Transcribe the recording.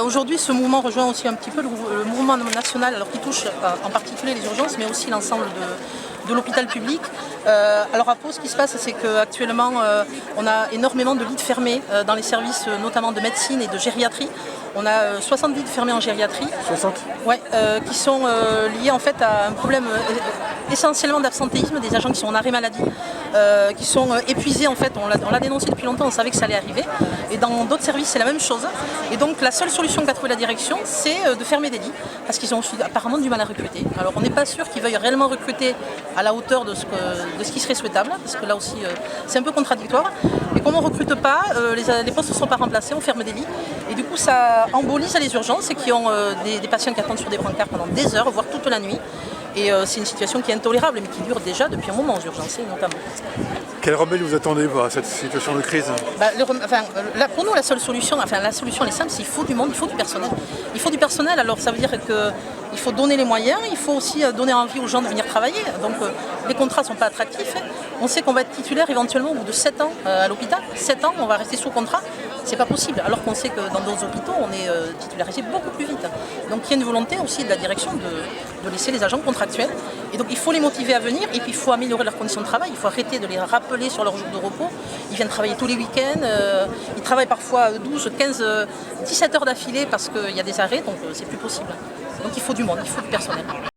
Aujourd'hui, ce mouvement rejoint aussi un petit peu le mouvement national, alors qui touche en particulier les urgences, mais aussi l'ensemble de l'hôpital public. Alors à Pau, ce qui se passe, c'est qu'actuellement, on a énormément de lits fermés dans les services, notamment de médecine et de gériatrie. On a 70 lits fermés en gériatrie. 60 Ouais, qui sont liés en fait à un problème essentiellement d'absentéisme, des agents qui sont en arrêt maladie, qui sont épuisés en fait. On l'a dénoncé depuis longtemps, on savait que ça allait arriver. Et dans d'autres services, c'est la même chose. Et donc la seule solution qu'a trouvé la direction, c'est de fermer des lits, parce qu'ils ont apparemment du mal à recruter. Alors on n'est pas sûr qu'ils veuillent réellement recruter à la hauteur de ce qui serait souhaitable, parce que là aussi c'est un peu contradictoire. Et comme on ne recrute pas, les postes ne sont pas remplacés, on ferme des lits. Et du coup ça embolise les urgences et qui ont des patients qui attendent sur des brancards pendant des heures, voire toute la nuit. Et c'est une situation qui est intolérable, mais qui dure déjà depuis un moment aux urgences, notamment. Quel remède vous attendez à cette situation de crise? Là, pour nous, la seule solution, la solution elle est simple, c'est qu'il faut du monde, il faut du personnel. Il faut du personnel, alors ça veut dire qu'il faut donner les moyens, il faut aussi donner envie aux gens de venir travailler. Donc les contrats ne sont pas attractifs. On sait qu'on va être titulaire éventuellement au bout de 7 ans à l'hôpital. 7 ans, on va rester sous contrat. C'est pas possible, alors qu'on sait que dans d'autres hôpitaux, on est titularisé beaucoup plus vite. Donc il y a une volonté aussi de la direction de laisser les agents contractuels. Et donc il faut les motiver à venir, et puis il faut améliorer leurs conditions de travail. Il faut arrêter de les rappeler sur leurs jours de repos. Ils viennent travailler tous les week-ends, ils travaillent parfois 12, 15, 17 heures d'affilée parce qu'il y a des arrêts, donc c'est plus possible. Donc il faut du monde, il faut du personnel.